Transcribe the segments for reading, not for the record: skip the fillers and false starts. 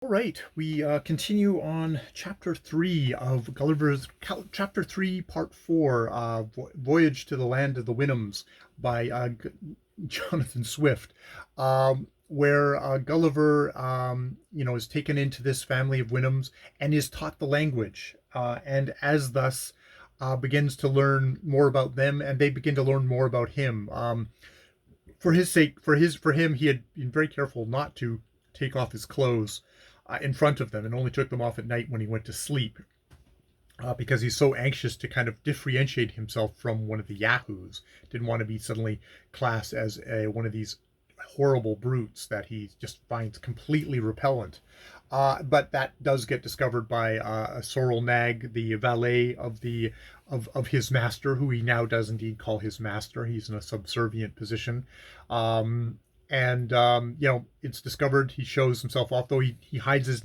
All right, we continue on chapter 3 of Gulliver's chapter 3, part 4, Voyage to the Land of the Winhams by Jonathan Swift, where Gulliver, is taken into this family of Winhams and is taught the language, and as thus begins to learn more about them, and they begin to learn more about him. For his sake, for him, he had been very careful not to take off his clothes in front of them, and only took them off at night when he went to sleep, because he's so anxious to kind of differentiate himself from one of the yahoos. Didn't want to be suddenly classed as one of these horrible brutes that he just finds completely repellent. But that does get discovered by Sorrel Nag, the valet of his master, who he now does indeed call his master. He's in a subservient position. And it's discovered. He shows himself off, though he hides his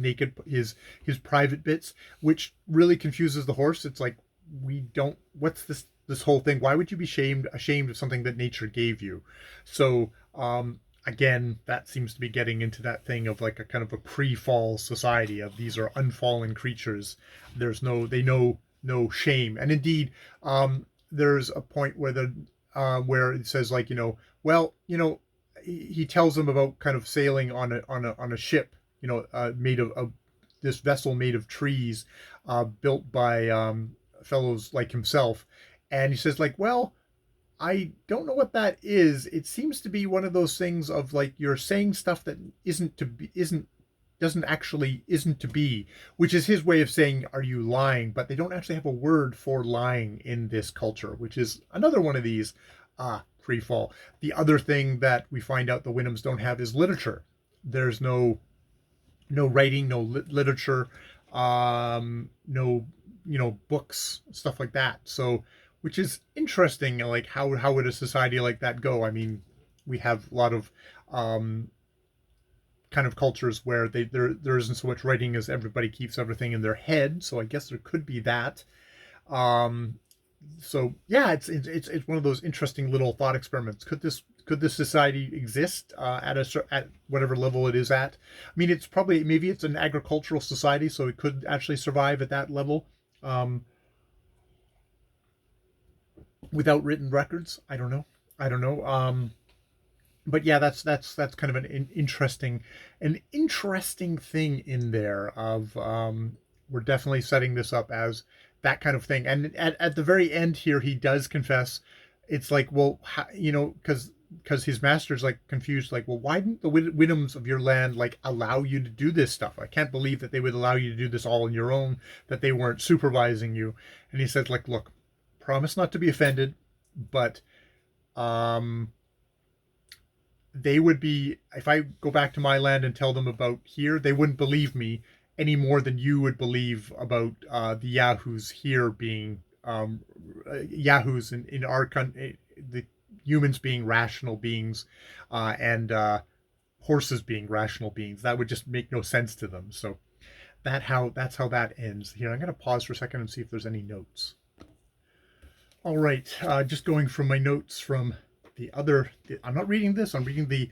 private bits, which really confuses the horse. It's like, we don't, what's this whole thing? Why would you be ashamed of something that nature gave you? So again, that seems to be getting into that thing of like a kind of a pre-fall society of these are unfallen creatures. They know no shame. And indeed, there's a point where it says, like, he tells them about kind of sailing on a ship, made of this vessel made of trees, built by fellows like himself. And he says, like, well, I don't know what that is. It seems to be one of those things of, like, you're saying stuff that isn't to be, isn't to be, which is his way of saying, are you lying? But they don't actually have a word for lying in this culture, which is another one of these free fall. The other thing that we find out the Winhams don't have is literature. There's no writing, no literature, no books, stuff like that. So, which is interesting. Like, how would a society like that go? I mean, we have a lot of kind of cultures where there isn't so much writing as everybody keeps everything in their head. So I guess there could be that. Um, so yeah, it's one of those interesting little thought experiments. Could this society exist at whatever level it is at? I mean, maybe it's an agricultural society, so it could actually survive at that level, um, without written records. I don't know. I don't know. But yeah, that's kind of an interesting thing in there of, we're definitely setting this up as that kind of thing. And at the very end here, he does confess. It's like, well, because his master's like confused, like, well, why didn't the Winhams of your land like allow you to do this stuff? I can't believe that they would allow you to do this all on your own, that they weren't supervising you. And he said, like, look, promise not to be offended, but um they would be, if I go back to my land and tell them about here, they wouldn't believe me any more than you would believe about the yahoos here being yahoos in our country, the humans being rational beings, and horses being rational beings. That would just make no sense to them. So that's how that ends here. I'm going to pause for a second and see if there's any notes. All right, just going from my notes from I'm not reading this. I'm reading the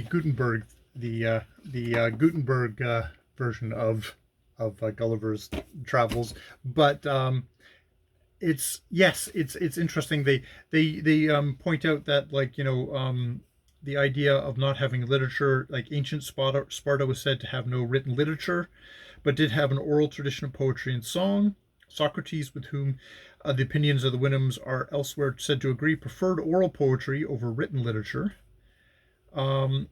Gutenberg Gutenberg version of Gulliver's Travels. But it's interesting. They point out that, like, the idea of not having literature, like ancient Sparta was said to have no written literature, but did have an oral tradition of poetry and song. Socrates, with whom the opinions of the Winhams are elsewhere said to agree, preferred oral poetry over written literature. And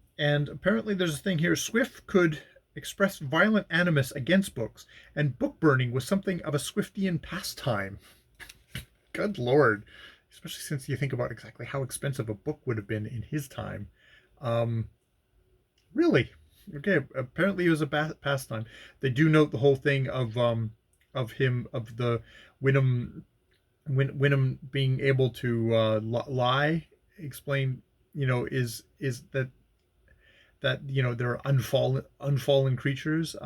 apparently there's a thing here. Swift could express violent animus against books, and book burning was something of a Swiftian pastime. Good Lord. Especially since you think about exactly how expensive a book would have been in his time. Really? Okay, apparently it was a pastime. They do note the whole thing of the Winham being able to lie. Explain, is that they're unfallen creatures.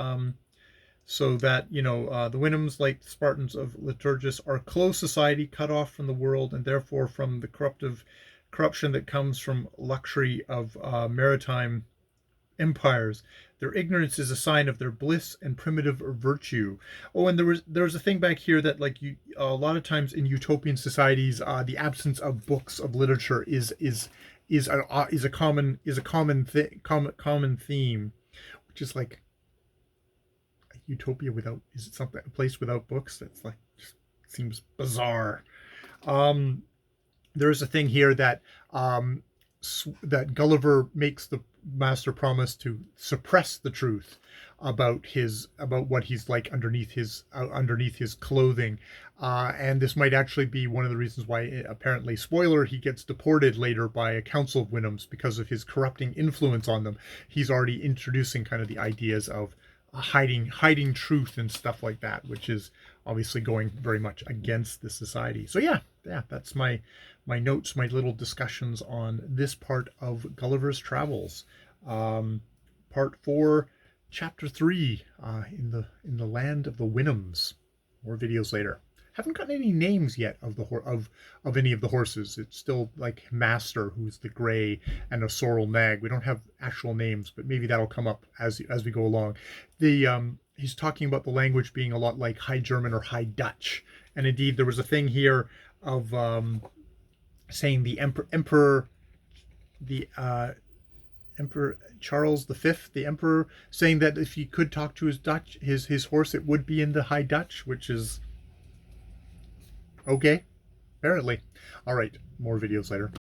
So that, the Winhams, like the Spartans of Lycurgus, are a closed society cut off from the world, and therefore from the corruption that comes from luxury of maritime empires. Their ignorance is a sign of their bliss and primitive virtue. Oh, and there was a thing back here that, like, you a lot of times in utopian societies, the absence of books of literature is a common theme, which is like a utopia without, is it something, a place without books? That's like, just seems bizarre. Um, there's a thing here that Gulliver makes the master promise to suppress the truth about what he's like underneath his clothing, and this might actually be one of the reasons why, apparently, spoiler, he gets deported later by a council of Winhams because of his corrupting influence on them. He's already introducing kind of the ideas of hiding truth and stuff like that, which is obviously going very much against the society. So yeah, that's my notes, my little discussions on this part of Gulliver's Travels, part 4, chapter 3, in the land of the Winhams. More videos later. Haven't gotten any names yet of any of the horses. It's still like Master, who's the gray, and a sorrel nag. We don't have actual names, but maybe that'll come up as we go along. He's talking about the language being a lot like High German or High Dutch, and indeed there was a thing here of saying the Emperor Charles V, the Emperor, saying that if he could talk to his horse, it would be in the High Dutch, which is okay, apparently. All right, more videos later.